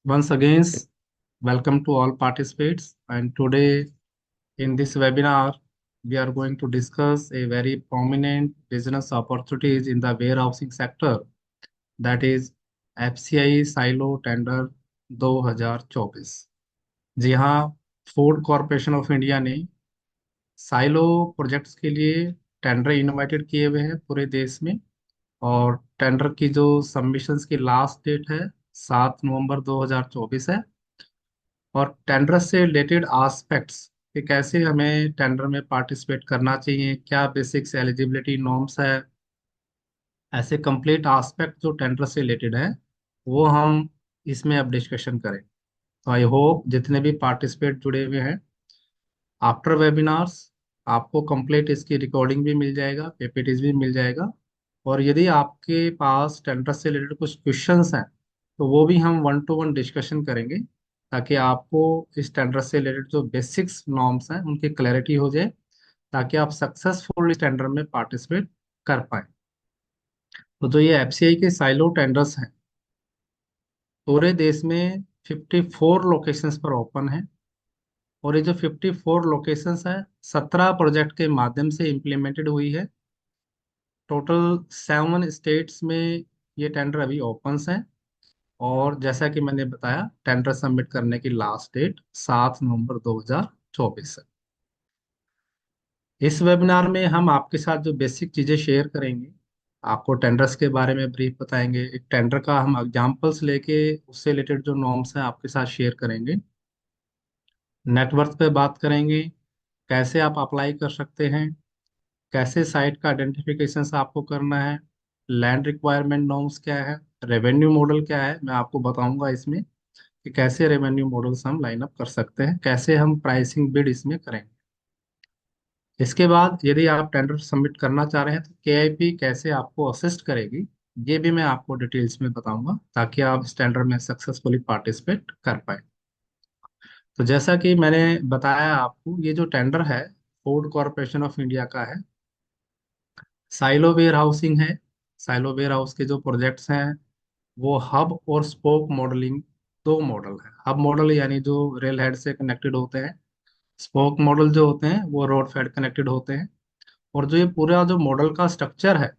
Once again, welcome to all participants. And today in this webinar, we are going to discuss a very prominent business opportunities in the warehousing sector, that is FCI Silo Tender 2024। जी हाँ, food corporation of India ने silo projects के लिए tender invited किए हुए हैं पूरे देश में। और टेंडर की जो सबमिशंस की लास्ट डेट है 7 नवंबर 2024 है। और टेंडर से रिलेटेड एस्पेक्ट्स कि कैसे हमें टेंडर में पार्टिसिपेट करना चाहिए, क्या बेसिक्स एलिजिबिलिटी नॉर्म्स है, ऐसे कंप्लीट एस्पेक्ट जो टेंडर से रिलेटेड है वो हम इसमें अब डिस्कशन करें। तो आई होप जितने भी पार्टिसिपेट जुड़े हुए हैं, आफ्टर वेबिनार्स आपको कंप्लीट इसकी रिकॉर्डिंग भी मिल जाएगा, पीपीटीज भी मिल जाएगा। और यदि आपके पास टेंडर से रिलेटेड कुछ क्वेश्चंस हैं तो वो भी हम वन टू वन डिस्कशन करेंगे, ताकि आपको इस टेंडर से रिलेटेड जो बेसिक्स नॉर्म्स हैं उनकी क्लैरिटी हो जाए, ताकि आप सक्सेसफुल इस टेंडर में पार्टिसिपेट कर पाए। तो जो ये एफसीआई के साइलो टेंडर्स हैं, पूरे देश में 54 लोकेशंस पर ओपन है। और ये जो 54 लोकेशंस है 17 प्रोजेक्ट के माध्यम से इम्प्लीमेंटेड हुई है। टोटल 7 स्टेट्स में ये टेंडर अभी ओपन हैं। और जैसा कि मैंने बताया, टेंडर सबमिट करने की लास्ट डेट 7 नवंबर 2024 है। इस वेबिनार में हम आपके साथ जो बेसिक चीजें शेयर करेंगे, आपको टेंडर्स के बारे में ब्रीफ बताएंगे, एक टेंडर का हम एग्जांपल्स लेके उससे रिलेटेड जो नॉर्म्स हैं आपके साथ शेयर करेंगे। नेटवर्थ पे बात करेंगे, कैसे आप अप्लाई कर सकते हैं, कैसे साइट का आइडेंटिफिकेशन आपको करना है, लैंड रिक्वायरमेंट नॉर्म्स क्या है, रेवेन्यू मॉडल क्या है, मैं आपको बताऊंगा इसमें कि कैसे रेवेन्यू मॉडल्स हम लाइन अप कर सकते हैं, कैसे हम प्राइसिंग बिड इसमें करेंगे। इसके बाद यदि आप टेंडर सबमिट करना चाह रहे हैं तो केआईपी कैसे आपको असिस्ट करेगी, ये भी मैं आपको डिटेल्स में बताऊंगा, ताकि आप इस टेंडर में सक्सेसफुली पार्टिसिपेट कर पाए। तो जैसा कि मैंने बताया आपको, ये जो टेंडर है फूड कॉरपोरेशन ऑफ इंडिया का है। साइलो वेयर हाउसिंग है। साइलो वेयर हाउस के जो प्रोजेक्ट्स हैं वो हब और स्पोक मॉडलिंग, दो मॉडल है। हब मॉडल यानी जो रेल हेड से कनेक्टेड होते हैं, स्पोक मॉडल जो होते हैं वो रोड फेड कनेक्टेड होते हैं। और जो ये पूरा जो मॉडल का स्ट्रक्चर है,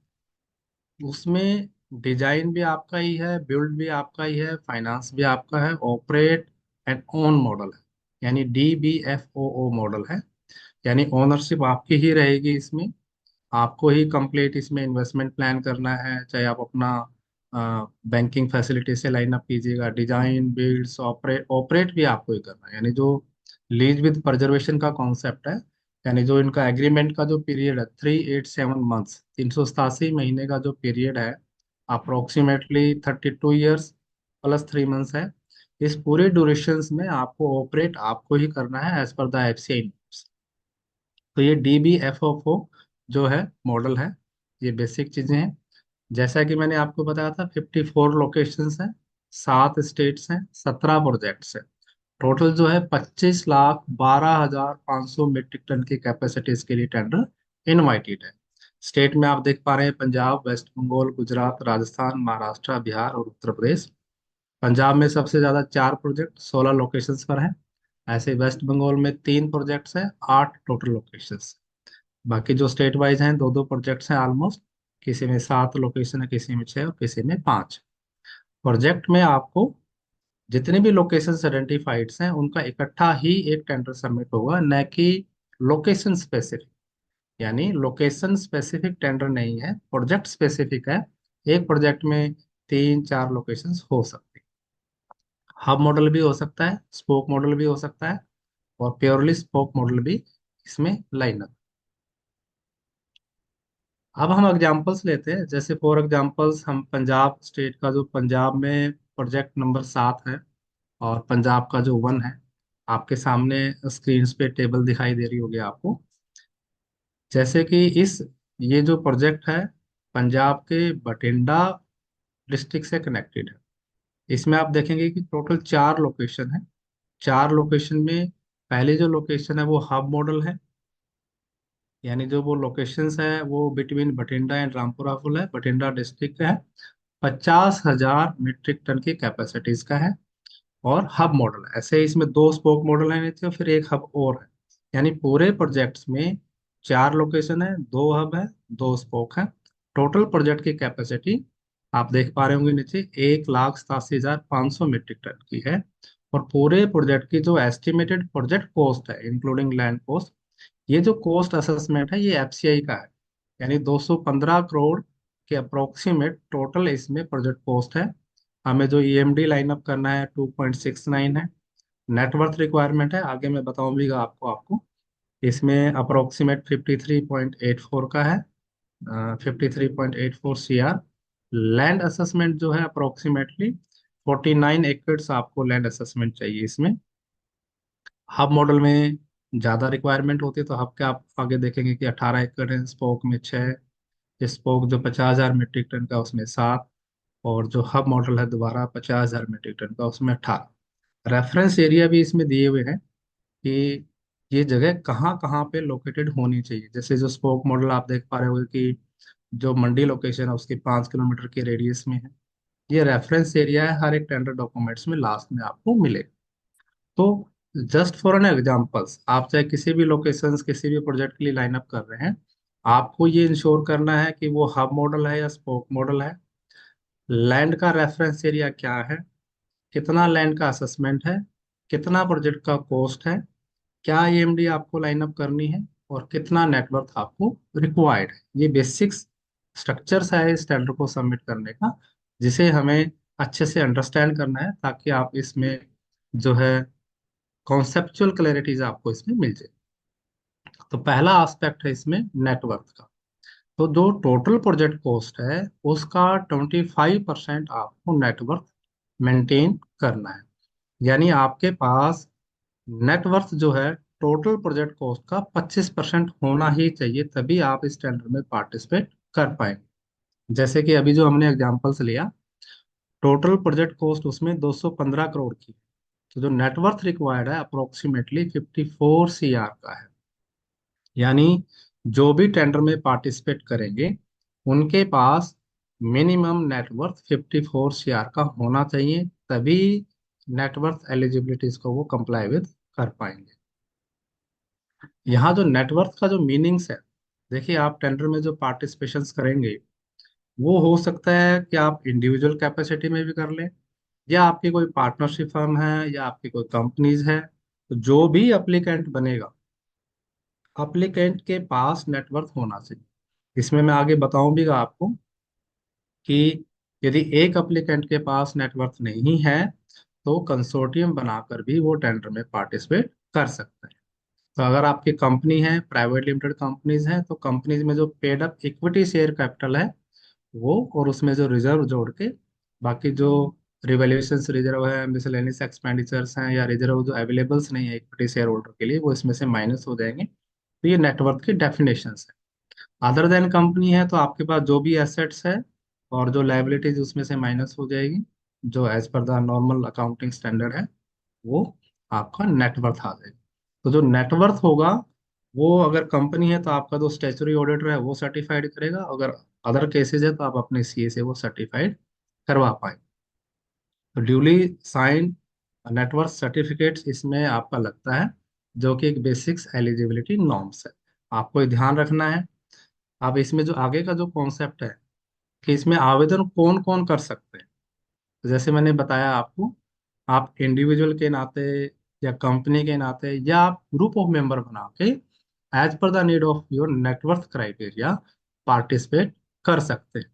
उसमें डिजाइन भी आपका ही है, बिल्ड भी आपका ही है, फाइनेंस भी आपका है, ऑपरेट एंड ओन मॉडल है, यानी DBFOO मॉडल है। यानी ओनरशिप आपकी ही रहेगी इसमें। आपको ही कंप्लीट इसमें इन्वेस्टमेंट प्लान करना है, चाहे आप अपना बैंकिंग फैसिलिटी से लाइन अप कीजिएगा, डिजाइन बिल्ड्स ऑपरेट ऑपरेट भी आपको ही करना है। यानी जो लीज विद प्रिजर्वेशन का कॉन्सेप्ट है, यानी जो इनका एग्रीमेंट का जो पीरियड है 387 मंथ्स, 387 महीने का जो पीरियड है, अप्रोक्सीमेटली 32 ईयर्स प्लस 3 मंथ्स है। इस पूरे ड्यूरेशन में आपको ऑपरेट आपको ही करना है एज पर द एफसीआई। तो ये DBFOO जो है मॉडल है, ये बेसिक चीजें हैं। जैसा कि मैंने आपको बताया था, 54 लोकेशंस हैं, 7 स्टेट्स हैं, 17 प्रोजेक्ट्स हैं। टोटल जो है 25,12,500 मीट्रिक टन की कैपेसिटीज के लिए टेंडर इनवाइटेड है। स्टेट में आप देख पा रहे हैं पंजाब, वेस्ट बंगाल, गुजरात, राजस्थान, महाराष्ट्र, बिहार और उत्तर प्रदेश। पंजाब में सबसे ज्यादा 4 प्रोजेक्ट 16 लोकेशंस पर है। ऐसे वेस्ट बंगाल में 3 प्रोजेक्ट्स हैं, 8 टोटल लोकेशंस। बाकी जो स्टेट वाइज हैं, दो दो प्रोजेक्ट्स हैं ऑलमोस्ट। किसी में 7 लोकेशन है, किसी में 6 और किसी में 5। प्रोजेक्ट में आपको जितने भी लोकेशन आइडेंटिफाइड्स हैं उनका इकट्ठा ही एक टेंडर सबमिट होगा, न कि लोकेशन स्पेसिफिक। यानी लोकेशन स्पेसिफिक टेंडर नहीं है, प्रोजेक्ट स्पेसिफिक है। एक प्रोजेक्ट में 3-4 लोकेशंस हो सकती है। हब मॉडल भी हो सकता है, स्पोक मॉडल भी हो सकता है, और प्योरली स्पोक मॉडल भी इसमें लाइन अप। अब हम एग्जांपल्स लेते हैं। जैसे फॉर एग्जांपल्स हम पंजाब स्टेट का, जो पंजाब में प्रोजेक्ट नंबर 7 है और पंजाब का जो 1 है, आपके सामने स्क्रीन पे टेबल दिखाई दे रही होगी आपको। जैसे कि इस ये जो प्रोजेक्ट है पंजाब के बठिंडा डिस्ट्रिक्ट से कनेक्टेड है। इसमें आप देखेंगे कि टोटल 4 लोकेशन है। 4 लोकेशन में पहली जो लोकेशन है वो हब मॉडल है। यानी जो वो लोकेशंस है वो between Bathinda and Rampura full है, बठिंडा डिस्ट्रिक्ट है। 50,000 मीट्रिक टन की कैपेसिटीज का है। और हब मॉडल है। ऐसे ही इसमें दो स्पोक मॉडल है नीचे और फिर एक हब और है। यानी पूरे प्रोजेक्ट्स में चार लोकेशन है, दो हब है, दो स्पोक है। टोटल प्रोजेक्ट की कैपेसिटी आप देख पा रहे होंगे नीचे 1,87,500 मीट्रिक टन की है। और पूरे प्रोजेक्ट की जो एस्टिमेटेड प्रोजेक्ट कॉस्ट है इंक्लूडिंग लैंड कॉस्ट, ये जो कॉस्ट असेसमेंट है ये एफसीआई का है। यानी 215 करोड़ के अप्रोक्सीमेट टोटल इसमें प्रोजेक्ट कॉस्ट है। हमें जो ईएमडी लाइनअप करना है 2.69 है। नेटवर्थ रिक्वायरमेंट है, आगे मैं बताऊंगा आपको। इसमें अप्रोक्सीमेट 53.84 का है, 53.84 CR। लैंड असेसमेंट जो है अप्रोक्सीमेटली 49 एकड़ आपको लैंड असेसमेंट चाहिए इसमें। हब मॉडल में ज़्यादा रिक्वायरमेंट होती है, तो हब के आप आगे देखेंगे कि 18 एकड़ है, स्पोक में 6, स्पोक जो 50,000 मीट्रिक टन का उसमें 7, और जो हब मॉडल है दोबारा 50,000 मीट्रिक टन का उसमें 18। रेफरेंस एरिया भी इसमें दिए हुए हैं कि ये जगह कहाँ कहाँ पे लोकेटेड होनी चाहिए। जैसे जो स्पोक मॉडल आप देख पा रहे होंगे कि जो मंडी लोकेशन है उसकी 5 किलोमीटर के रेडियस में है। ये रेफरेंस एरिया है, हर एक टेंडर डॉक्यूमेंट्स में लास्ट में आपको मिलेगा। तो जस्ट फॉर एन एग्जांपल्स, आप चाहे किसी भी लोकेशंस किसी भी प्रोजेक्ट के लिए लाइन अप कर रहे हैं, आपको ये इंश्योर करना है कि वो हब मॉडल है या स्पोक मॉडल है, लैंड का रेफरेंस एरिया क्या है, कितना लैंड का असेसमेंट है, कितना प्रोजेक्ट का कॉस्ट है, क्या ईएमडी आपको लाइन अप करनी है, और कितना नेटवर्क आपको रिक्वायर्ड है। ये बेसिक्स स्ट्रक्चर्स है इस टेंडर को सबमिट करने का, जिसे हमें अच्छे से अंडरस्टैंड करना है ताकि आप इसमें जो है कॉन्सेप्चुअल क्लैरिटीज आपको इसमें मिल जाए। तो पहला एस्पेक्ट है इसमें नेटवर्क का। तो जो टोटल प्रोजेक्ट कॉस्ट है उसका 25% आपको नेटवर्क मेंटेन करना है। यानी आपके पास नेटवर्थ जो है टोटल प्रोजेक्ट कॉस्ट का 25% होना ही चाहिए, तभी आप इस टेंडर में पार्टिसिपेट कर पाएंगे। जैसे कि अभी जो हमने एग्जांपल्स लिया, टोटल प्रोजेक्ट कॉस्ट उसमें 215 करोड़ की, तो जो नेटवर्थ रिक्वायर्ड है अप्रोक्सीमेटली 54 CR का है। यानी जो भी टेंडर में पार्टिसिपेट करेंगे उनके पास मिनिमम नेटवर्थ 54 CR का होना चाहिए, तभी नेटवर्थ एलिजिबिलिटीज को वो कंप्लाई विद कर पाएंगे। यहाँ जो नेटवर्थ का जो मीनिंग्स है, देखिए आप टेंडर में जो पार्टिसिपेशंस करेंगे वो हो सकता है कि आप इंडिविजुअल कैपेसिटी में भी कर लें, या आपकी कोई पार्टनरशिप फर्म है, या आपकी कोई कंपनीज है। तो जो भी अप्लीकेंट बनेगा, अप्लीकेंट के पास नेटवर्थ होना चाहिए। इसमें मैं आगे बताऊं भी आपको कि यदि एक अप्लीकेंट के पास नेटवर्थ नहीं है तो कंसोर्टियम बनाकर भी वो टेंडर में पार्टिसिपेट कर सकता है। तो अगर आपकी कंपनी है, प्राइवेट लिमिटेड कंपनीज हैं, तो कंपनीज में जो paid up equity share capital है वो, और उसमें जो रिजर्व जोड़ के बाकी जो रिवैल्यूएशन रिजर्व है, मिसलेनियस एक्सपेंडिचर्स हैं, या रिजर्व जो अवेलेबल्स नहीं है इक्विटी शेयर होल्डर के लिए, वो इसमें से माइनस हो जाएंगे। तो ये नेटवर्थ की डेफिनेशन है। अदर देन कंपनी है तो आपके पास जो भी एसेट्स है और जो लाइबिलिटीज उसमें से माइनस हो जाएगी, जो as per the normal accounting standard है, वो आपका नेटवर्थ आ जाएगा। तो जो नेटवर्थ होगा वो, अगर कंपनी है तो आपका जो स्टैट्यूटरी ऑडिटर है वो सर्टिफाइड करेगा, अगर अदर केसेस है तो आप अपने सीए से वो सर्टिफाइड करवा पाए। तो ड्यूली साइंड नेटवर्थ सर्टिफिकेट्स इसमें आपका लगता है, जो कि एक बेसिक्स एलिजिबिलिटी नॉर्म्स है। आपको ये ध्यान रखना है। अब इसमें जो आगे का जो कॉन्सेप्ट है कि इसमें आवेदन कौन कौन कर सकते हैं, तो जैसे मैंने बताया आपको, आप इंडिविजुअल के नाते या कंपनी के नाते या आप ग्रुप ऑफ मेंबर बना के as per the need of your net worth criteria participate कर सकते हैं।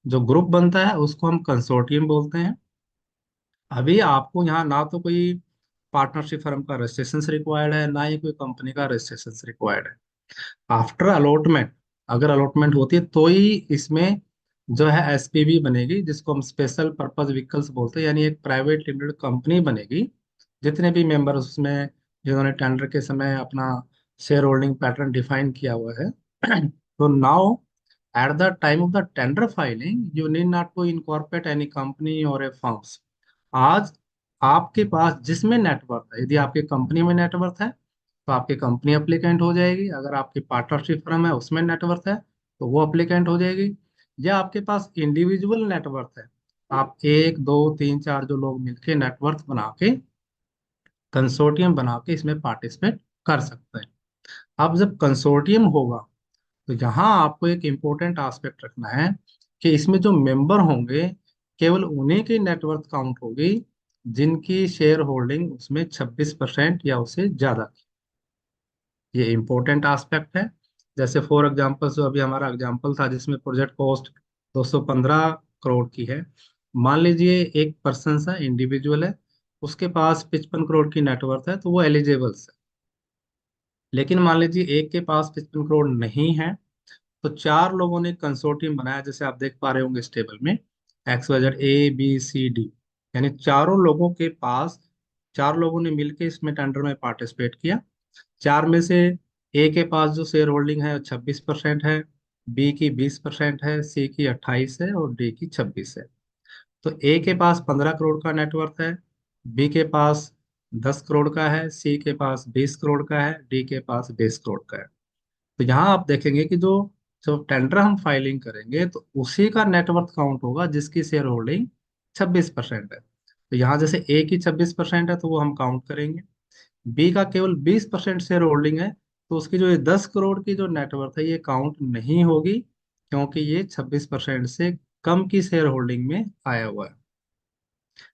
जो ग्रुप बनता है उसको हम कंसोर्टियम बोलते हैं। अभी आपको यहाँ ना तो कोई पार्टनरशिप फर्म का रजिस्ट्रेशन रिक्वायर्ड है, ना ही कोई कंपनी का रजिस्ट्रेशन रिक्वायर्ड है। आफ्टर अलॉटमेंट, अगर अलॉटमेंट होती है तो ही इसमें जो है एसपीवी बनेगी, जिसको हम स्पेशल पर्पस व्हीकल्स बोलते हैं। यानी एक प्राइवेट लिमिटेड कंपनी बनेगी, जितने भी मेंबर उसमें जिन्होंने टेंडर के समय अपना शेयर होल्डिंग पैटर्न डिफाइन किया हुआ है तो now at the time of the tender filing you need not to incorporate any company और ए फर्म्स। आज आपके पास जिसमें नेटवर्थ है, यदि आपकी कंपनी में नेटवर्थ है तो आपकी कंपनी अप्लीकेंट हो जाएगी, अगर आपकी पार्टनरशिप फर्म है उसमें नेटवर्थ है तो वो अप्लीकेंट हो जाएगी, या आपके पास इंडिविजुअल नेटवर्थ है आप एक दो तीन चार जो लोग मिलके नेटवर्क बना के, कंसोर्टियम बना के इसमें पार्टिसिपेट कर सकते हैं। अब जब कंसोर्टियम होगा, तो यहाँ आपको एक इम्पोर्टेंट एस्पेक्ट रखना है कि इसमें जो मेंबर होंगे, केवल उन्हीं की नेटवर्थ काउंट होगी जिनकी शेयर होल्डिंग उसमें 26% या उससे ज्यादा। ये इम्पोर्टेंट एस्पेक्ट है। जैसे फॉर एग्जांपल, जो अभी हमारा एग्जांपल था जिसमें प्रोजेक्ट कॉस्ट 215 करोड़ की है। मान लीजिए एक पर्सन है, इंडिविजुअल है, उसके पास 55 करोड़ की नेटवर्थ है, तो वो एलिजिबल है। लेकिन मान लीजिए एक के पास 55 करोड़ नहीं है, तो चार लोगों ने कंसोर्टियम बनाया, जैसे आप देख पा रहे होंगे इस टेबल में, X Y Z A B C D, यानी चारों लोगों के पास, चार लोगों ने मिलकर इसमें टेंडर में पार्टिसिपेट किया। चार में से ए के पास जो शेयर होल्डिंग है 26% है, बी की 20% है, सी की 28 है और डी की 26 है। तो ए के पास 15 करोड़ का नेटवर्थ है, बी के पास 10 करोड़ का है, सी के पास 20 करोड़ का है, डी के पास 20 करोड़ का है। तो यहाँ आप देखेंगे कि जो जो टेंडर हम फाइलिंग करेंगे, तो उसी का नेटवर्थ काउंट होगा जिसकी शेयर होल्डिंग 26% है। तो यहाँ जैसे ए की 26% है तो वो हम काउंट करेंगे। बी का केवल 20% शेयर होल्डिंग है, तो उसकी जो ये 10 करोड़ की जो नेटवर्थ है ये काउंट नहीं होगी, क्योंकि ये 26% से कम की शेयर होल्डिंग में आया हुआ है।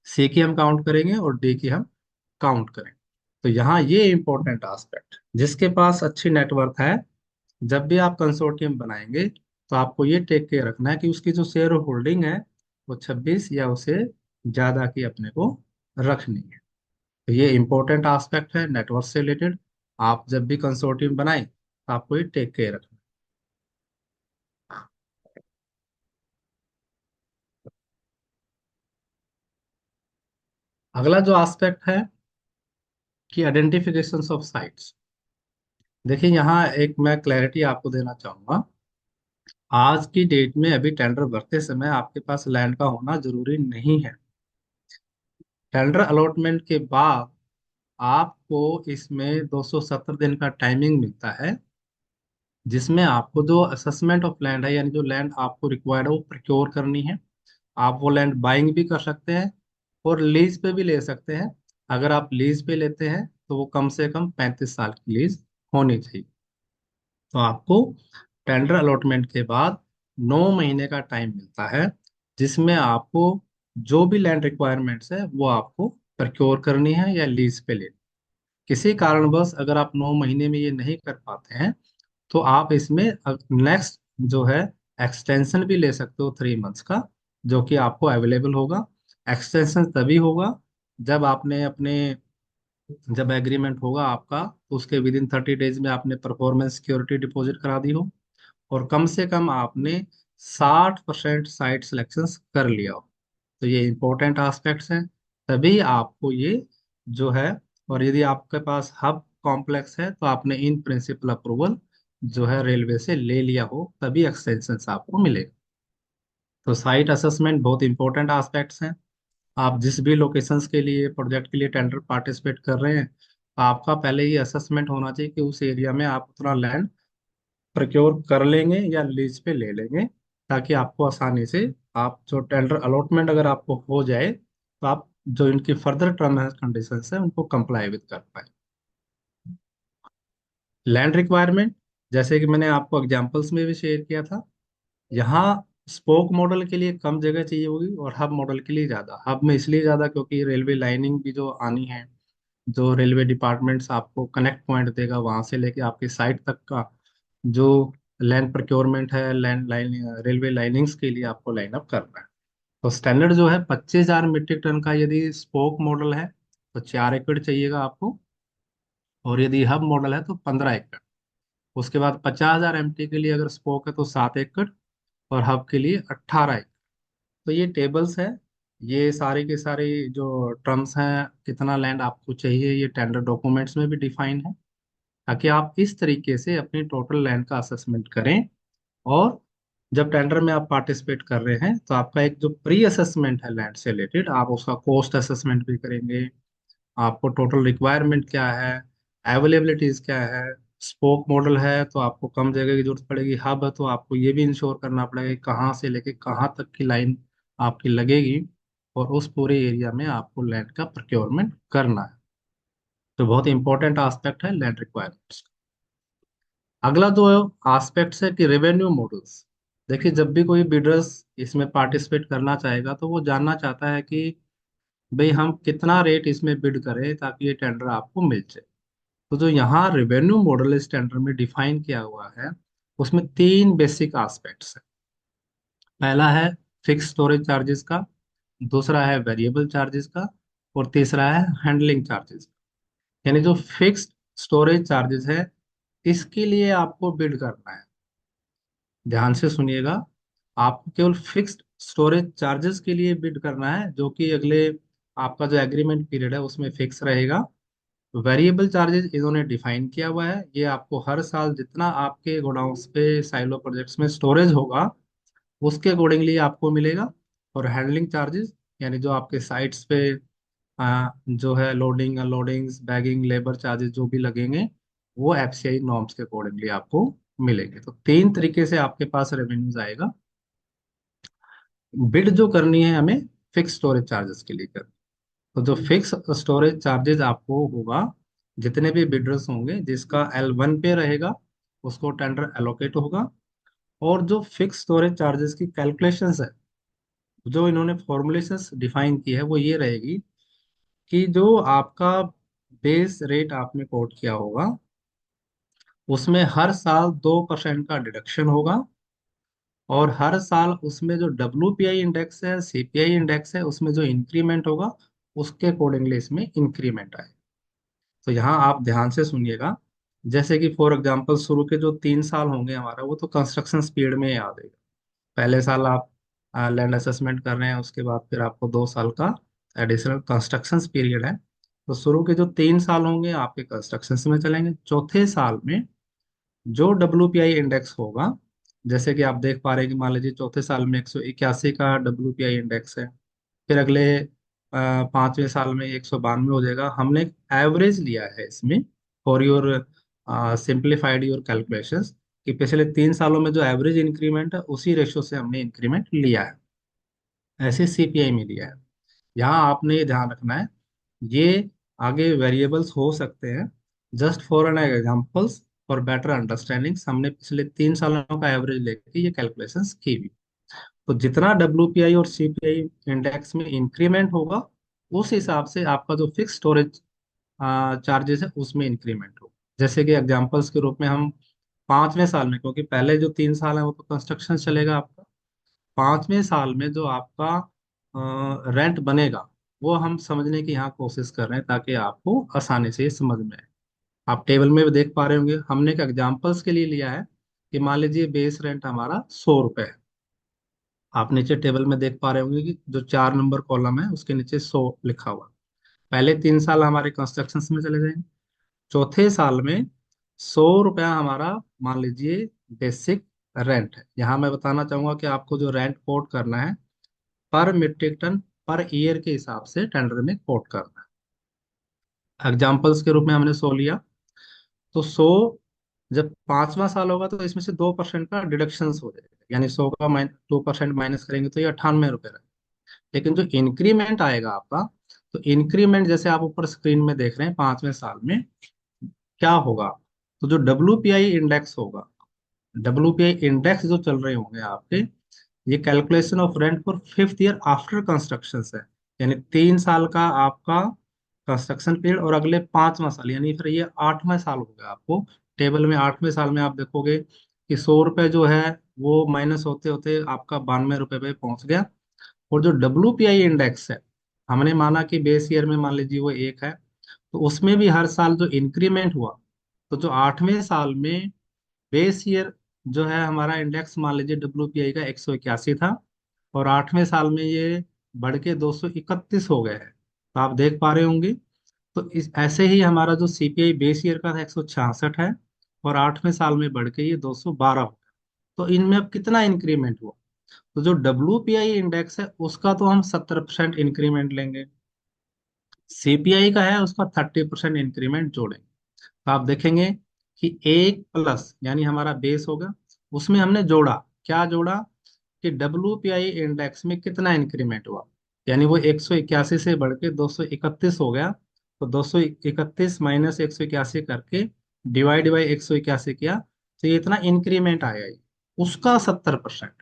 सी की हम काउंट करेंगे और डी की हम काउंट करेंगे। तो यहाँ ये इंपॉर्टेंट एस्पेक्ट, जिसके पास अच्छी नेटवर्थ है, जब भी आप कंसोर्टियम बनाएंगे तो आपको ये टेक केयर रखना है कि उसकी जो शेयर होल्डिंग है वो 26 या उससे ज्यादा की अपने को रखनी है। तो ये इंपॉर्टेंट एस्पेक्ट है नेटवर्क से रिलेटेड। आप जब भी कंसोर्टियम बनाएं तो आपको ये टेक केयर रखना है। अगला जो एस्पेक्ट है कि आइडेंटिफिकेशन ऑफ साइट्स। देखिए यहाँ एक मैं क्लैरिटी आपको देना चाहूंगा। आज की डेट में अभी टेंडर भरते समय आपके पास लैंड का होना जरूरी नहीं है। टेंडर अलॉटमेंट के बाद आपको इसमें 270 दिन का टाइमिंग मिलता है, जिसमें आपको जो असेसमेंट ऑफ लैंड है, यानी जो लैंड आपको रिक्वायर्ड है वो प्रिक्योर करनी है। आप वो लैंड बाइंग भी कर सकते हैं और लीज पे भी ले सकते हैं। अगर आप लीज पे लेते हैं तो वो कम से कम 35 साल की लीज होनी चाहिए। तो आपको टेंडर अलॉटमेंट के बाद 9 महीने का टाइम मिलता है, जिसमें आपको जो भी लैंड रिक्वायरमेंट्स है वो आपको प्रिक्योर करनी है या लीज पे लेनी। किसी कारणवश अगर आप 9 महीने में ये नहीं कर पाते हैं, तो आप इसमें नेक्स्ट जो है एक्सटेंशन भी ले सकते हो 3 मंथ्स का, जो कि आपको अवेलेबल होगा। एक्सटेंशन तभी होगा जब आपने अपने, जब एग्रीमेंट होगा आपका, तो उसके विद इन 30 डेज में आपने परफॉर्मेंस सिक्योरिटी डिपॉजिट करा दी हो, और कम से कम आपने 60% साइट सिलेक्शन कर लिया हो। तो ये इंपॉर्टेंट एस्पेक्ट्स हैं, तभी आपको ये जो है। और यदि आपके पास हब कॉम्प्लेक्स है तो आपने इन प्रिंसिपल अप्रूवल जो है रेलवे से ले लिया हो, तभी एक्सटेंशन आपको मिलेगा। तो साइट असेसमेंट बहुत इंपॉर्टेंट एस्पेक्ट्स हैं। आप जिस भी लोकेशंस के लिए, प्रोजेक्ट के लिए टेंडर पार्टिसिपेट कर रहे हैं, आपका पहले ये असेसमेंट होना चाहिए कि उस एरिया में आप उतना लैंड प्रोक्योर कर लेंगे या लीज पे ले लेंगे, ताकि आपको आसानी से, आप जो टेंडर अलॉटमेंट अगर आपको हो जाए तो आप जो इनकी फर्दर टर्म एंड कंडीशंस है उनको कंप्लाई विद कर पाए। लैंड रिक्वायरमेंट, जैसे कि मैंने आपको एग्जांपल्स में भी शेयर किया था, यहाँ स्पोक मॉडल के लिए कम जगह चाहिए होगी और हब मॉडल के लिए ज़्यादा। हब में इसलिए ज़्यादा क्योंकि रेलवे लाइनिंग भी जो आनी है, जो रेलवे डिपार्टमेंट्स आपको कनेक्ट पॉइंट देगा वहां से लेके आपकी साइट तक का जो लैंड प्रोक्योरमेंट है, लैंड लाइन, रेलवे लाइनिंग्स के लिए आपको लाइन अप करना है। तो स्टैंडर्ड जो है 25,000 मीट्रिक टन का यदि स्पोक मॉडल है तो 4 एकड़ चाहिएगा आपको, और यदि हब मॉडल है तो 15 एकड़। उसके बाद 50,000 MT के लिए अगर स्पोक है तो 7 एकड़, और हब के लिए 18 एकड़। तो ये टेबल्स है, ये सारी के सारी जो टर्म्स हैं, कितना लैंड आपको चाहिए, ये टेंडर डॉक्यूमेंट्स में भी डिफाइन है, ताकि आप इस तरीके से अपनी टोटल लैंड का असेसमेंट करें। और जब टेंडर में आप पार्टिसिपेट कर रहे हैं तो आपका एक जो प्री असेसमेंट है लैंड से रिलेटेड, आप उसका कॉस्ट असेसमेंट भी करेंगे। आपको टोटल रिक्वायरमेंट क्या है, अवेलेबिलिटीज क्या है। स्पोक मॉडल है तो आपको कम जगह की जरूरत पड़ेगी, हब है तो आपको ये भी इंश्योर करना पड़ेगा कि कहाँ से लेके कहाँ तक की लाइन आपकी लगेगी, और उस पूरे एरिया में आपको लैंड का प्रोक्योरमेंट करना है। तो बहुत इंपॉर्टेंट एस्पेक्ट है लैंड रिक्वायरमेंट्स। अगला जो एस्पेक्ट है कि रेवेन्यू मॉडल्स। देखिए, जब भी कोई बिडर्स इसमें पार्टिसिपेट करना चाहेगा तो वो जानना चाहता है कि भाई हम कितना रेट इसमें बिड करें ताकि ये टेंडर आपको मिल जाए। तो जो यहाँ रेवेन्यू मॉडल इस टेंडर में डिफाइन किया हुआ है, उसमें तीन बेसिक एस्पेक्ट्स है। पहला है फिक्स स्टोरेज चार्जेस का, दूसरा है वेरिएबल चार्जेस का, और तीसरा है हैंडलिंग चार्जेस। यानी जो फिक्स्ड स्टोरेज चार्जेस है, इसके लिए आपको बिड करना है। ध्यान से सुनिएगा, आपको केवल फिक्स्ड स्टोरेज चार्जेस के लिए बिड करना है, जो कि अगले आपका जो एग्रीमेंट पीरियड है उसमें फिक्स रहेगा। वेरिएबल चार्जेस इन्होंने डिफाइन किया हुआ है, ये आपको हर साल जितना आपके गोडाउन्स पे साइलो प्रोजेक्ट्स में स्टोरेज होगा उसके अकॉर्डिंगली आपको मिलेगा। और हैंडलिंग चार्जेस, यानी जो आपके साइट्स पे जो है लोडिंग अनलोडिंग्स बैगिंग लेबर चार्जेस जो भी लगेंगे, वो एफसीआई नॉर्म्स के अकॉर्डिंगली आपको मिलेंगे। तो तीन तरीके से आपके पास रेवेन्यूज आएगा। बिड जो करनी है हमें फिक्स स्टोरेज चार्जेस के लिए करनी। तो जो फिक्स स्टोरेज चार्जेस आपको होगा, जितने भी बिडर्स होंगे जिसका L1 पे रहेगा उसको टेंडर एलोकेट होगा। और जो फिक्स स्टोरेज चार्जेस की कैलकुलेशंस है, जो इन्होंने फॉर्मुलेशंस डिफाइन की है, वो ये रहेगी कि जो आपका बेस रेट आपने कोट किया होगा उसमें हर साल 2% का डिडक्शन होगा, और हर साल उसमें जो WPI इंडेक्स है CPI इंडेक्स है उसमें जो इंक्रीमेंट होगा उसके अकॉर्डिंगली इसमें इंक्रीमेंट आए। तो यहाँ आप ध्यान से सुनिएगा। जैसे कि फॉर एग्जांपल शुरू के जो 3 साल होंगे हमारा, वो तो कंस्ट्रक्शन स्पीड में याद है। पहले साल आप लैंड असेसमेंट कर रहे हैं, उसके बाद फिर आपको 2 साल का एडिशनल कंस्ट्रक्शन पीरियड है। तो शुरू के जो 3 साल होंगे आपके कंस्ट्रक्शन में चलेंगे। चौथे साल में जो WPI इंडेक्स होगा, जैसे कि आप देख पा रहे हैं कि मान लीजिए चौथे साल में 181 का WPI इंडेक्स है, फिर अगले 5वें साल में 192 हो जाएगा। हमने एक एवरेज लिया है इसमें for your simplified your calculations, कि पिछले 3 सालों में जो एवरेज इंक्रीमेंट है उसी रेशो से हमने इंक्रीमेंट लिया है। ऐसे CPI में लिया है। यहाँ आपने ये ध्यान रखना है, ये आगे वेरिएबल्स हो सकते हैं। Just for an examples for better understanding हमने पिछले 3 सालों का एवरेज लेके ये कैलकुलेशंस की हुई। तो जितना WPI और CPI इंडेक्स में इंक्रीमेंट होगा, उस हिसाब से आपका जो फिक्स स्टोरेज चार्जेस है उसमें इंक्रीमेंट होगा। जैसे कि एग्जांपल्स के रूप में हम 5वें साल में, क्योंकि पहले जो 3 साल है वो तो कंस्ट्रक्शन चलेगा आपका, 5वें साल में जो आपका रेंट बनेगा वो हम समझने की यहाँ कोशिश कर रहे हैं ताकि आपको आसानी से ये समझ में आए। आप टेबल में भी देख पा रहे होंगे, हमने एक एग्जांपल्स के लिए लिया है कि मान लीजिए बेस रेंट हमारा 100 रुपये है। आप नीचे टेबल में देख पा रहे होंगे कि जो 4 नंबर कॉलम है उसके नीचे 100 लिखा हुआ। पहले 3 साल हमारे कंस्ट्रक्शन में चले जाएंगे। चौथे साल में 100 रुपया हमारा मान लीजिए बेसिक रेंट है। यहाँ मैं बताना चाहूंगा कि आपको जो रेंट कोट करना है पर मीट्रिक टन पर ईयर के हिसाब से टेंडर में कोट करना है। एग्जाम्पल्स के रूप में हमने 100 लिया। तो 100 जब 5वां साल होगा तो इसमें से 2% का डिडक्शन हो जाएगा, यानी 100 का 2% माइनस करेंगे तो ये 98 रुपये रहेगा। लेकिन जो इंक्रीमेंट आएगा आपका, तो इंक्रीमेंट जैसे आप ऊपर स्क्रीन में देख रहे हैं 5वें साल में क्या होगा। तो जो WPI इंडेक्स होगा, WPI इंडेक्स जो चल रहे होंगे आपके, ये calculation of rent for 5th year after construction है। यानी 3 साल का आपका कंस्ट्रक्शन पीरियड और अगले 5वां साल, यानी फिर ये 8वां साल हो गया आपको। टेबल में 8वें साल में आप देखोगे कि 100 रुपये जो है वो माइनस होते होते आपका 92 रुपये पे पहुंच गया। और जो WPI इंडेक्स है, हमने माना कि बेस ईयर में मान लीजिए वो 1 है, तो उसमें भी हर साल जो इंक्रीमेंट हुआ, तो जो 8वें साल में बेस ईयर जो है हमारा इंडेक्स मान लीजिए WPI का 181 था, और 8वें साल में ये बढ़ के 231 हो गया है। तो आप देख पा रहे होंगे। तो इस ऐसे ही हमारा जो CPI बेस ईयर का था 166 है, और 8वें साल में बढ़ के ये 212 हो गया। तो इनमें अब कितना इंक्रीमेंट हुआ। तो जो WPI इंडेक्स है उसका तो हम 70% इंक्रीमेंट लेंगे, CPI का है उसका 30% इंक्रीमेंट जोड़ेंगे। तो आप देखेंगे कि 1 प्लस यानी हमारा बेस होगा, उसमें हमने जोड़ा, क्या जोड़ा कि WPI इंडेक्स में कितना इंक्रीमेंट हुआ। यानी वो 181 से बढ़ के 231 हो गया, तो 231 माइनस 181 करके डिवाइड बाई 181 किया, तो ये इतना इंक्रीमेंट आया ये, उसका 70%।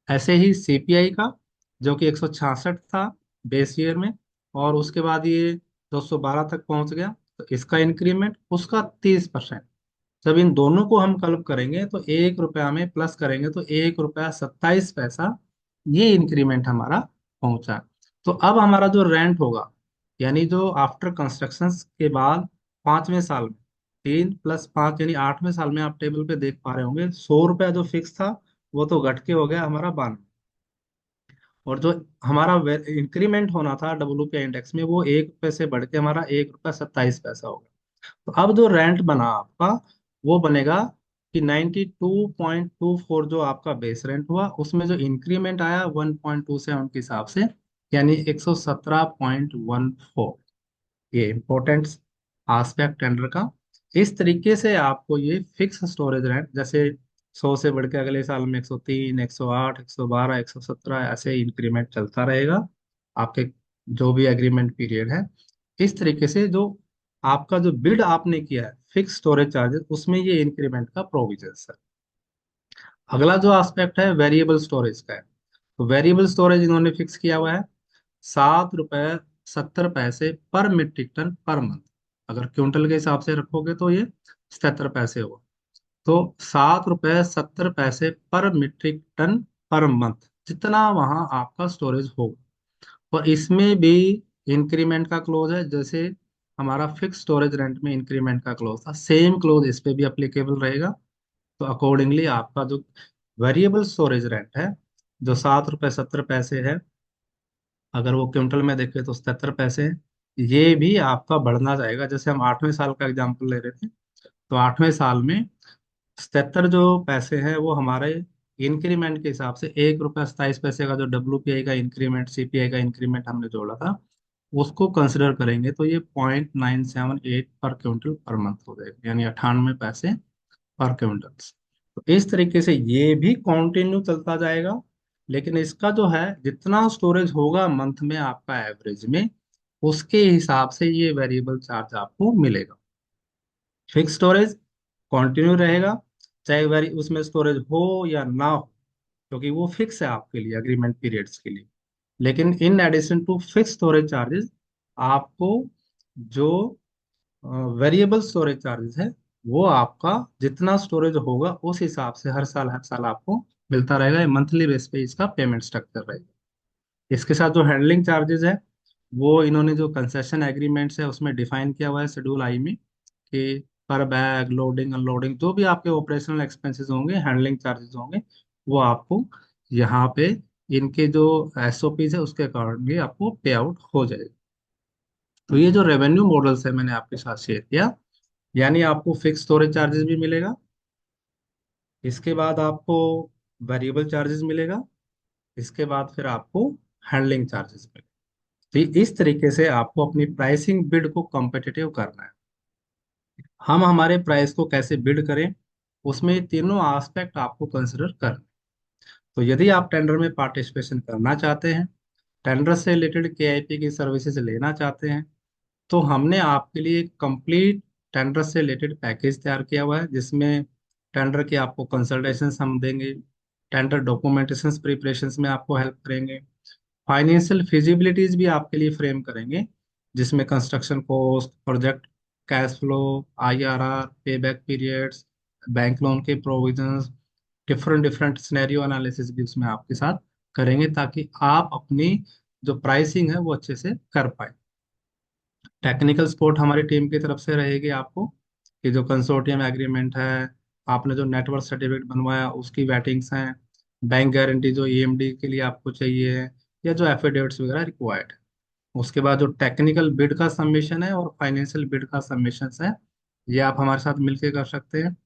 ऐसे ही CPI का, जो कि 166 था बेस ईयर में, और उसके बाद ये 212 तक पहुंच गया, तो इसका इंक्रीमेंट उसका 30%। जब इन दोनों को हम क्लब करेंगे तो 1 रुपया में प्लस करेंगे तो 1 रुपया 27 पैसा, ये इंक्रीमेंट हमारा पहुंचा। तो अब हमारा जो रेंट होगा, यानी जो आफ्टर कंस्ट्रक्शन के बाद 5वें साल में, 3 + 5 यानी 8वें साल में, आप टेबल पे देख पा रहे होंगे 100 रुपया जो फिक्स था वो तो घट के हो गया हमारा 92। और जो हमारा इंक्रीमेंट होना था WPI इंडेक्स में, वो 1 रुपये से बढ़ के हमारा 1 रुपया 27 पैसा हो गया। तो अब जो रेंट बना आपका, वो बनेगा कि 92.24 जो आपका बेस रेंट हुआ, उसमें जो इंक्रीमेंट आया 1.27 के हिसाब से, यानी 117.14। ये इम्पोर्टेंट आस्पेक्ट टेंडर का। इस तरीके से आपको ये फिक्स स्टोरेज रेंट, जैसे 100 से बढ़ के अगले साल में 103, 108, 112, 117 ऐसे इंक्रीमेंट चलता रहेगा आपके जो भी एग्रीमेंट पीरियड है। इस तरीके से जो आपका जो बिड आपने किया है फिक्स स्टोरेज चार्जेस, उसमें ये इंक्रीमेंट का प्रोविजन है। अगला जो एस्पेक्ट है वेरिएबल स्टोरेज का है। तो वेरिएबल स्टोरेज इन्होंने फिक्स किया हुआ है 7 रुपये 70 पैसे पर मीट्रिक टन पर मंथ। अगर क्विंटल के हिसाब से रखोगे तो ये 77 पैसे होगा। तो 7 रुपये 70 पैसे पर मीट्रिक टन पर मंथ, जितना वहां आपका स्टोरेज होगा। और इसमें भी इंक्रीमेंट का क्लोज है, जैसे हमारा फिक्स स्टोरेज रेंट में इंक्रीमेंट का क्लोज था, सेम क्लोज इस पे भी अप्लीकेबल रहेगा। तो अकॉर्डिंगली आपका जो वेरिएबल स्टोरेज रेंट है, जो 7 रुपये 70 पैसे है, अगर वो क्विंटल में देखे तो 77 पैसे है। ये भी आपका बढ़ना जाएगा। जैसे हम 8वें साल का एग्जांपल ले रहे थे, तो 8वें साल में 77 जो पैसे हैं वो हमारे इंक्रीमेंट के हिसाब से 1 रुपया 27 पैसे का जो WPI का इंक्रीमेंट, CPI का इंक्रीमेंट हमने जोड़ा था, उसको कंसिडर करेंगे तो ये 0.978 पर क्विंटल पर मंथ हो जाएगा, यानी 98 पैसे पर क्विंटल। तो इस तरीके से ये भी कंटिन्यू चलता जाएगा। लेकिन इसका जो है जितना स्टोरेज होगा मंथ में आपका एवरेज में, उसके हिसाब से ये वेरिएबल चार्ज आपको मिलेगा। फिक्स स्टोरेज कंटिन्यू रहेगा, चाहे वेरी उसमें स्टोरेज हो या ना हो, क्योंकि वो फिक्स है आपके लिए एग्रीमेंट पीरियड्स के लिए। लेकिन in addition to fix storage charges, आपको जो वेरिएबल स्टोरेज चार्जेस है, वो आपका जितना स्टोरेज होगा उस हिसाब से हर साल आपको मिलता रहेगा। मंथली बेस पे इसका पेमेंट स्ट्रक्चर रहेगा। इसके साथ जो हैंडलिंग चार्जेस है, वो इन्होंने जो कंसेशन एग्रीमेंट्स है उसमें डिफाइन किया हुआ है शेड्यूल आई में, कि पर बैग लोडिंग अनलोडिंग जो भी आपके ऑपरेशनल एक्सपेंसेस होंगे, हैंडलिंग चार्जेस होंगे, वो आपको यहाँ पे इनके जो SOPs है उसके अकॉर्डिंगली आपको पे आउट हो जाएगा। तो ये जो रेवेन्यू मॉडल्स है मैंने आपके साथ शेयर किया, यानी आपको फिक्स स्टोरेज चार्जेस भी मिलेगा, इसके बाद आपको वेरिएबल चार्जेस मिलेगा, इसके बाद फिर आपको हैंडलिंग चार्जेस मिलेगा। तो इस तरीके से आपको अपनी प्राइसिंग बिड को कॉम्पिटिटिव करना है। हम हमारे प्राइस को कैसे बिड करें, उसमें ये तीनों एस्पेक्ट आपको कंसिडर करना है। तो यदि आप टेंडर में पार्टिसिपेशन करना चाहते हैं, टेंडर से रिलेटेड KIP की सर्विसेज लेना चाहते हैं, तो हमने आपके लिए कंप्लीट टेंडर से रिलेटेड पैकेज तैयार किया हुआ है, जिसमें टेंडर की आपको कंसल्टेशंस हम देंगे, टेंडर डॉक्यूमेंटेशंस प्रिपरेशंस में आपको हेल्प करेंगे, फाइनेंशियल फिजिबिलिटीज भी आपके लिए फ्रेम करेंगे, जिसमें construction cost, project cash flow, IRR, पे बैक पीरियड्स, बैंक लोन के provisions, different different scenario analysis भी उसमें आपके साथ करेंगे, ताकि आप अपनी जो प्राइसिंग है वो अच्छे से कर पाए। टेक्निकल सपोर्ट हमारी टीम की तरफ से रहेगी आपको, कि जो कंसोर्टियम एग्रीमेंट है, आपने जो नेटवर्क सर्टिफिकेट बनवाया उसकी वेटिंग्स हैं, बैंक गारंटी जो EMD के लिए आपको चाहिए है, या जो एफिडेविट्स वगैरह रिक्वायर्ड है। उसके बाद जो टेक्निकल बिड का सबमिशन है और फाइनेंशियल बिड का सबमिशन है, ये आप हमारे साथ मिलकर कर सकते हैं।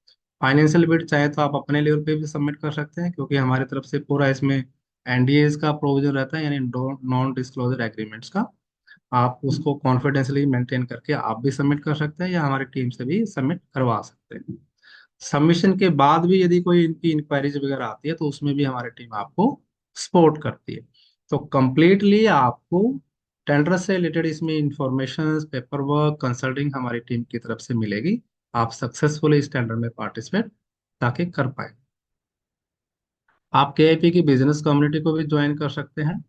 फाइनेंशियल बिड चाहे तो आप अपने लेवल पे भी सबमिट कर सकते हैं, क्योंकि हमारी तरफ से पूरा इसमें NDAs का प्रोविजन रहता है, यानी नॉन डिस्क्लोजर एग्रीमेंट्स का। आप उसको कॉन्फिडेंशियली मेंटेन करके आप भी सबमिट कर सकते हैं, या हमारी टीम से भी सबमिट करवा सकते हैं। सबमिशन के बाद भी यदि कोई इनकी इंक्वायरीज वगैरह आती है तो उसमें भी हमारी टीम आपको सपोर्ट करती है। तो कंप्लीटली आपको टेंडर से रिलेटेड इसमें इंफॉर्मेशन, पेपर वर्क, कंसल्टिंग हमारी टीम की तरफ से मिलेगी। आप सक्सेसफुली इस टेंडर में पार्टिसिपेट ताकि कर पाए। आप केआईपी की बिजनेस कम्युनिटी को भी ज्वाइन कर सकते हैं,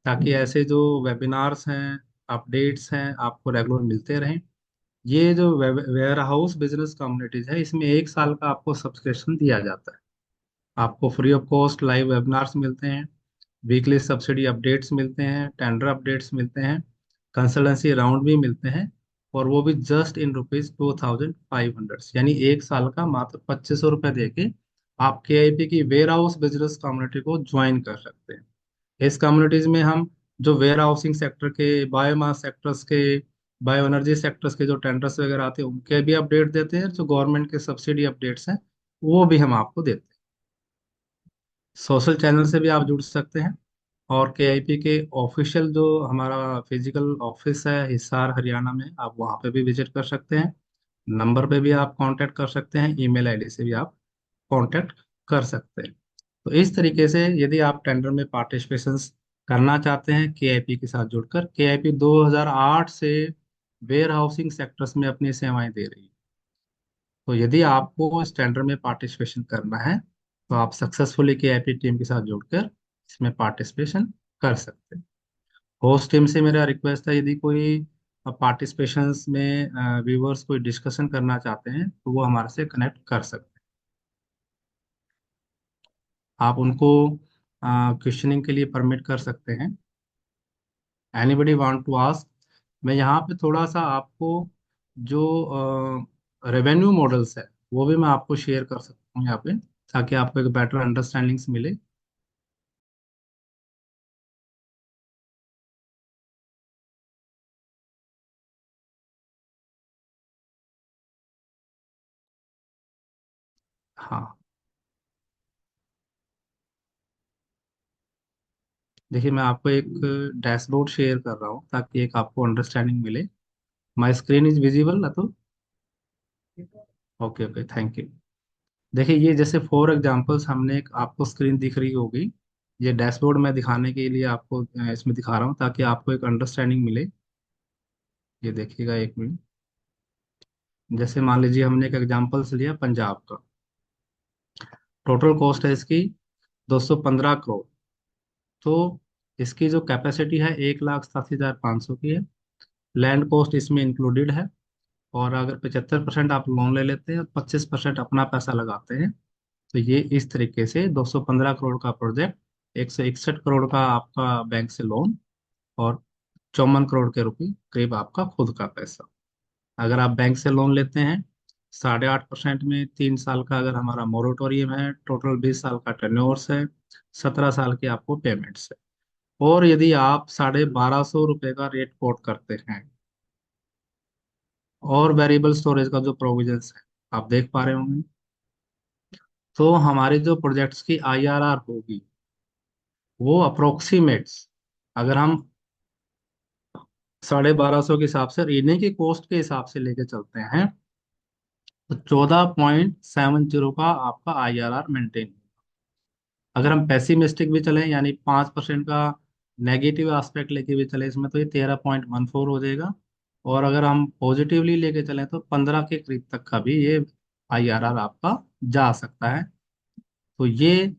ताकि ऐसे जो वेबिनार्स हैं, अपडेट्स हैं, आपको रेगुलर मिलते रहें। ये जो वेयर हाउस बिजनेस कम्युनिटीज है, इसमें 1 साल का आपको सब्सक्रिप्शन दिया जाता है। आपको free of cost live webinars मिलते हैं, वीकली सब्सिडी अपडेट्स मिलते हैं, टेंडर अपडेट्स मिलते हैं, कंसल्टेंसी राउंड भी मिलते हैं। और वो भी जस्ट इन ₹2500, यानी 1 साल का मात्र ₹2500 दे के आप केआईपी की वेयर हाउस बिजनेस कम्युनिटी को ज्वाइन कर सकते हैं। इस कम्युनिटीज में हम जो वेयर हाउसिंग सेक्टर के, बायोमास सेक्टर्स के, बायो एनर्जी सेक्टर्स के जो टेंडर्स वगैरह आते हैं उनके भी अपडेट देते हैं, जो गवर्नमेंट के सब्सिडी अपडेट्स हैं वो भी हम आपको देते हैं। सोशल चैनल से भी आप जुड़ सकते हैं। और केआईपी के ऑफिशियल जो हमारा फिजिकल ऑफिस है हिसार हरियाणा में, आप वहाँ पे भी विजिट कर सकते हैं। नंबर पे भी आप कांटेक्ट कर सकते हैं, ईमेल आईडी से भी आप कांटेक्ट कर सकते हैं। तो इस तरीके से यदि आप टेंडर में पार्टिसिपेशन करना चाहते हैं केआईपी के साथ जुड़कर, केआईपी 2008 से वेयर हाउसिंग सेक्टर्स में अपनी सेवाएं दे रही है। तो यदि आपको इस टेंडर में पार्टिसिपेशन करना है तो आप सक्सेसफुली केआईपी टीम के साथ जुड़कर इसमें पार्टिसिपेशन कर सकते हैं। होस्ट टीम से मेरा रिक्वेस्ट है, यदि कोई पार्टिसिपेशन में व्यूअर्स कोई डिस्कशन करना चाहते हैं तो वो हमारे से कनेक्ट कर सकते हैं। आप उनको क्वेश्चनिंग के लिए परमिट कर सकते हैं। Anybody want to ask. मैं यहाँ पे थोड़ा सा आपको जो रेवेन्यू मॉडल्स है वो भी मैं आपको शेयर कर सकता हूँ यहाँ पे, ताकि आपको एक बेटर अंडरस्टैंडिंग्स मिले। हाँ, देखिए मैं आपको एक डैशबोर्ड शेयर कर रहा हूँ ताकि एक आपको अंडरस्टैंडिंग मिले। माई स्क्रीन इज विजिबल ना? तो ओके ओके, थैंक यू। देखिए ये जैसे फॉर एग्जांपल्स हमने एक आपको स्क्रीन दिख रही होगी। ये डैशबोर्ड मैं दिखाने के लिए आपको इसमें दिखा रहा हूँ ताकि आपको एक अंडरस्टैंडिंग मिले। ये देखिएगा 1 मिनट। जैसे मान लीजिए हमने एक एग्जांपल्स लिया पंजाब का। टोटल कॉस्ट है इसकी 215 करोड़। तो इसकी जो कैपेसिटी है 1,87,500 की है। लैंड कॉस्ट इसमें इंक्लूडेड है। और अगर 75% आप लोन ले लेते हैं और 25% अपना पैसा लगाते हैं, तो ये इस तरीके से 215 करोड़ का प्रोजेक्ट, 161 करोड़ का आपका बैंक से लोन, और 54 करोड़ के रुपए करीब आपका खुद का पैसा। अगर आप बैंक से लोन लेते हैं 8.5% में, 3 साल का अगर हमारा मोरेटोरियम है, टोटल 20 साल का टेन्योर्स है, 17 साल की आपको पेमेंट्स है। और यदि आप 1250 रुपये का रेट कोट करते हैं, और वेरिएबल स्टोरेज का जो प्रोविजंस है आप देख पा रहे होंगे, तो हमारे जो प्रोजेक्ट्स की आईआरआर होगी वो अप्रोक्सीमेट्स, अगर हम 1250 के हिसाब से इन्हीं की कॉस्ट के हिसाब से लेके चलते हैं, तो 14.70 का आपका आईआरआर मेंटेन। अगर हम पेसिमिस्टिक भी चलें, यानी 5% का नेगेटिव एस्पेक्ट लेके भी चले इसमें, तो ये 13.14 हो जाएगा। और अगर हम पॉजिटिवली लेके चलें तो 15 के करीब तक का भी ये आईआरआर आपका जा सकता है। तो ये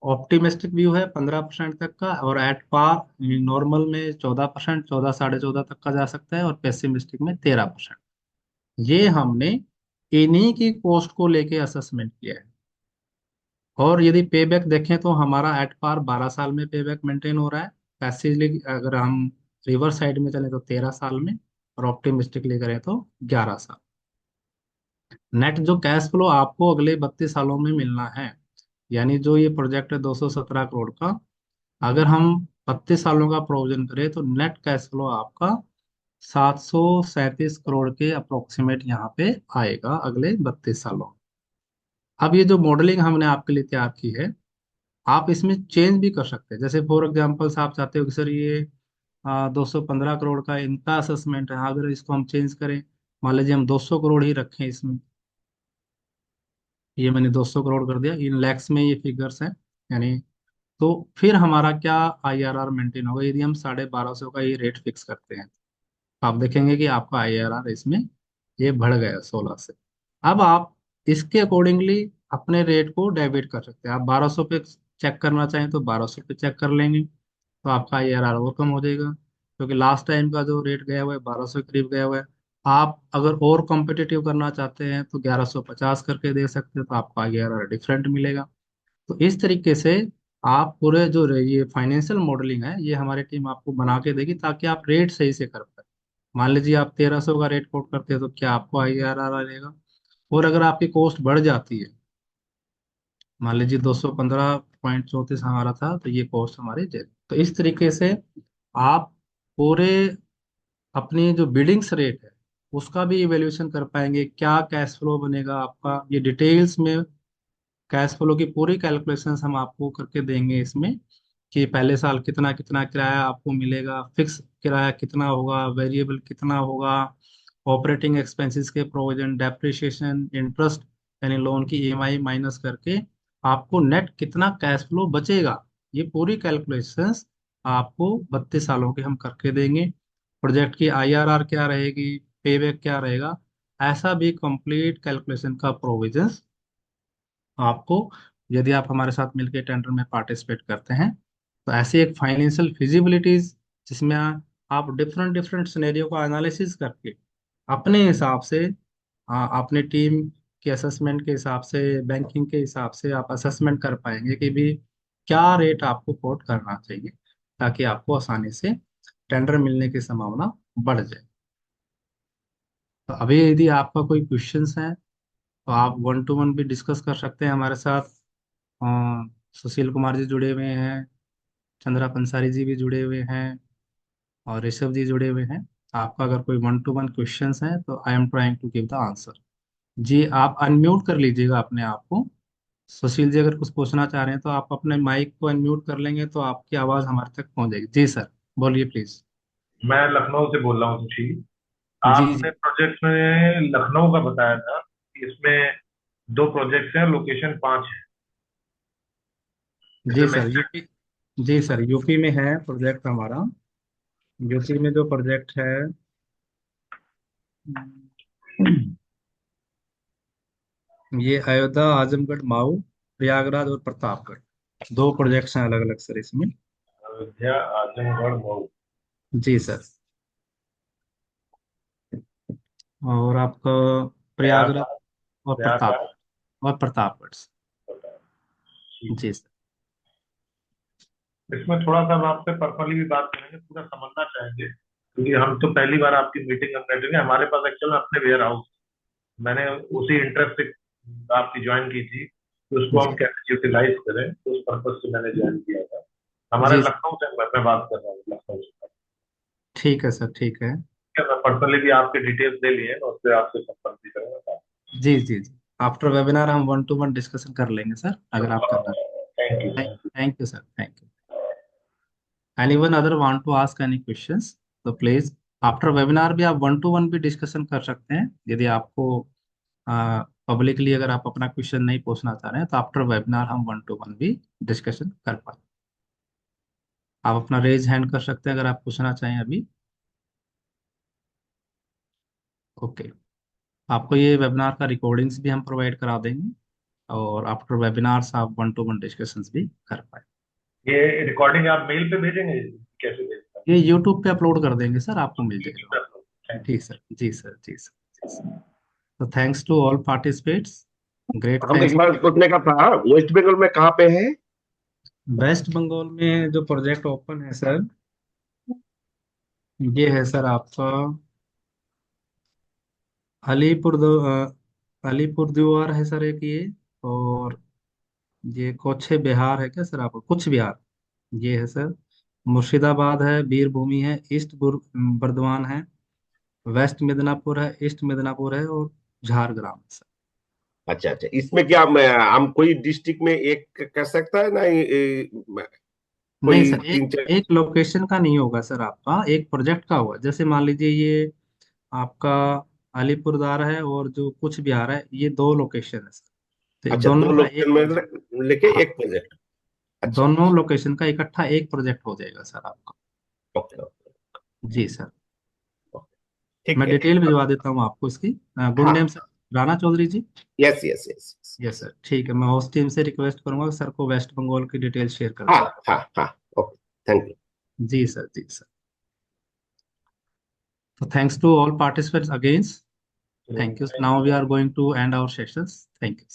ऑप्टिमिस्टिक व्यू है 15% तक का, और एट पार नॉर्मल में 14%, 14, 14.5 तक का जा सकता है, और पेसिमिस्टिक में 13%। ये हमने इन्हीं की कॉस्ट को लेके असेसमेंट किया है। और यदि पे बैक देखें तो हमारा एट पार 12 साल में पे बैक मेंटेन हो रहा है। पैसिवली अगर हम रिवर्स साइड में चलें तो 13 साल में, और ऑप्टिमिस्टिकली करें तो 11 साल। नेट जो कैश फ्लो आपको अगले 32 सालों में मिलना है, यानी जो ये प्रोजेक्ट है 217 करोड़ का, अगर हम 32 सालों का प्रोविजन करें तो नेट कैश फ्लो आपका 737 करोड़ के अप्रोक्सीमेट यहाँ पे आएगा अगले 32 सालों में। अब ये जो मॉडलिंग हमने आपके लिए तैयार की है, आप इसमें चेंज भी कर सकते हैं। जैसे फॉर एग्जांपल्स आप चाहते हो कि सर ये 215 करोड़ का इनका असेसमेंट है, अगर इसको हम चेंज करें, मान लीजिए हम 200 करोड़ ही रखें इसमें। ये मैंने 200 करोड़ कर दिया, इन लैक्स में ये फिगर्स हैं, यानी तो फिर हमारा क्या आईआरआर मेंटेन होगा यदि हम 1250 का ये रेट फिक्स करते हैं। आप देखेंगे कि आपका आईआरआर इसमें ये बढ़ गया 16 से। अब आप इसके अकॉर्डिंगली अपने रेट को डेबिट कर सकते हैं। आप 1200 पे चेक करना चाहें तो 1200 पे चेक कर लेंगे, तो आपका आईआरआर और कम हो जाएगा, क्योंकि लास्ट टाइम का जो रेट गया हुआ है 1200 के करीब गया हुआ है। आप अगर और कॉम्पिटिटिव करना चाहते हैं तो 1150 करके दे सकते हैं, तो आपका आईआरआर डिफरेंट मिलेगा। तो इस तरीके से आप पूरे जो ये फाइनेंशियल मॉडलिंग है ये हमारी टीम आपको बना के देगी, ताकि आप रेट सही से कर पाए। मान लीजिए आप 1300 का रेट कोट करते हैं तो क्या आपको आईआरआर आएगा, और अगर आपकी कॉस्ट बढ़ जाती है, मान लीजिए 215.34 हमारा था तो ये कॉस्ट हमारी जेरो। तो इस तरीके से आप पूरे अपनी जो बिडिंग्स रेट है उसका भी इवेल्यूएशन कर पाएंगे, क्या कैश फ्लो बनेगा आपका, ये डिटेल्स में कैश फ्लो की पूरी कैलकुलेशंस हम आपको करके देंगे इसमें, कि पहले साल कितना कितना किराया आपको मिलेगा, फिक्स किराया कितना होगा, वेरिएबल कितना होगा, ऑपरेटिंग एक्सपेंसेस के प्रोविजन, डेप्रिसिएशन, इंटरेस्ट यानी लोन की ईएमआई माइनस करके आपको नेट कितना कैश फ्लो बचेगा। ये पूरी कैलकुलेशंस आपको 32 सालों के हम करके देंगे। प्रोजेक्ट की आईआरआर क्या रहेगी, पेबैक क्या रहेगा, ऐसा भी कंप्लीट कैलकुलेशन का प्रोविजंस आपको, यदि आप हमारे साथ मिलकर टेंडर में पार्टिसिपेट करते हैं, तो ऐसी एक फाइनेंशियल फिजिबिलिटीज जिसमें आप डिफरेंट डिफरेंट सिनेरियो का एनालिसिस करके अपने हिसाब से अपने टीम के असेसमेंट के हिसाब से, बैंकिंग के हिसाब से आप असेसमेंट कर पाएंगे कि भी क्या रेट आपको कोट करना चाहिए, ताकि आपको आसानी से टेंडर मिलने की संभावना बढ़ जाए। तो अभी यदि आपका कोई क्वेश्चंस है तो आप 1 to 1 भी डिस्कस कर सकते हैं हमारे साथ। सुशील कुमार जी जुड़े हुए हैं, चंद्रा पंसारी जी भी जुड़े हुए हैं, और ऋषभ जी जुड़े हुए हैं। आपका अगर कोई 1 to 1 क्वेश्चंस हैं तो I am trying to give the answer. जी आप अनम्यूट कर लीजिएगा अपने आप को। सुशील जी अगर कुछ पूछना चाह रहे हैं तो आप अपने माइक को अनम्यूट कर लेंगे तो आपकी आवाज़ हमारे तक पहुंच जाएगी। जी सर, बोलिए प्लीज। मैं लखनऊ से बोल रहा हूँ सुशील। जी आपने जी। प्रोजेक्ट में लखनऊ का बताया था कि इसमें दो प्रोजेक्ट्स हैं, लोकेशन 5 है, जी जैसे सर मैं। यूपी। जी सर यूपी में है प्रोजेक्ट हमारा। यूपी में जो प्रोजेक्ट है, ये अयोध्या, आजमगढ़, माऊ, प्रयागराज और प्रतापगढ़, दो प्रोजेक्ट्स हैं अलग अलग सर इसमें। अयोध्या, आजमगढ़, मऊ। जी सर। और आपका प्रयागराज प्रयागराज। और प्रयागराज। प्रतापगढ़ और प्रतापगढ़। ठीक। जी सर। इसमें थोड़ा सा हम आपसे पर्सनली भी बात करेंगे, पूरा समझना चाहेंगे, क्योंकि हम तो पहली बार आपकी मीटिंग हम बैठेंगे। हमारे पास एक्चुअल में अपने वेयर हाउस, मैंने उसी इंटरेस्ट से आपकी ज्वाइन की थी कि उसको हम जी कैसे यूटिलाइज करें, तो उस पर्पज से मैंने ज्वाइन किया था। हमारे जी लखनऊ से मैं बात कर रहा हूँ, लखनऊ से। ठीक है सर, ठीक है। मैं पर्सनली भी आपके डिटेल्स ले लिए हैं, उससे आपसे संपर्क भी करूंगा। जी जी जी। आफ्टर वेबिनार हम 1 to 1 डिस्कशन कर लेंगे सर, अगर आप करना। Thank you, thank you. Thank you sir, thank you. Anyone other want to ask any questions तो प्लीज, आफ्टर वेबिनार भी आप 1 to 1 भी डिस्कशन कर सकते हैं, यदि आपको पब्लिकली अगर आप अपना क्वेश्चन नहीं पूछना चाह रहे हैं तो आफ्टर वेबिनार हम 1 to 1 भी डिस्कशन कर पाए। आप अपना रेज हैंड कर सकते हैं अगर आप पूछना चाहें अभी। ओके। आपको ये वेबिनार का रिकॉर्डिंग्स भी हम प्रोवाइड करा देंगे, और आफ्टर वेबिनार्स आप 1 to 1 डिस्कशंस भी कर पाए। ये रिकॉर्डिंग आप मेल पे भेजेंगे, कैसे भेजते ये यूट्यूब पे अपलोड कर देंगे सर, आपको मिल जाएगा। हैं? थैंक जी सर, जी सर, जी सर, जी सर। तो thanks to all participates, great you. हम एक थैंक्स। बार पूछने का था, वेस्ट बंगाल में कहाँ पे है? वेस्ट बंगाल में जो प्रोजेक्ट ओपन है सर, ये है सर आपका अलीपुर अलीपुर द्वार है सर एक ये, और ये कोचे बिहार है क्या सर, आपको कुछ बिहार ये है सर। मुर्शिदाबाद है, वीरभूमि है, ईस्ट बर्दवान है, वेस्ट मिदनापुर है, ईस्ट मिदनापुर है, और झारग्राम है सर। अच्छा अच्छा, इसमें क्या हम कोई डिस्ट्रिक्ट में एक कर सकता है ना, नहीं कोई सर, एक तीन चार? एक लोकेशन का नहीं होगा सर, आपका एक प्रोजेक्ट का होगा। जैसे मान लीजिए ये आपका अलीपुरद्वार है और जो कुछ बिहार है, ये दो लोकेशन है सर, तो ये अच्छा, दो दोनों का लोकेशन एक में प्रोजेक्ट। लेके हाँ। एक प्रोजेक्ट। अच्छा। दोनों लोकेशन का इकट्ठा एक प्रोजेक्ट हो जाएगा सर आपका। Okay okay. जी सर। ठीक मैं है। डिटेल भिजवा देता हूँ आपको इसकी। गुड हाँ। Name sir Rana Chaudhary ji. Yes yes yes. Yes sir, ठीक है। मैं होस्ट टीम से रिक्वेस्ट करूंगा कि सर को वेस्ट बंगाल की डिटेल शेयर कर हाँ दें। हाँ हाँ। ओके। Thank you. जी सर, जी सर। तो thanks to all participants again. Thank you. Now we are going to end our sessions. Thank you.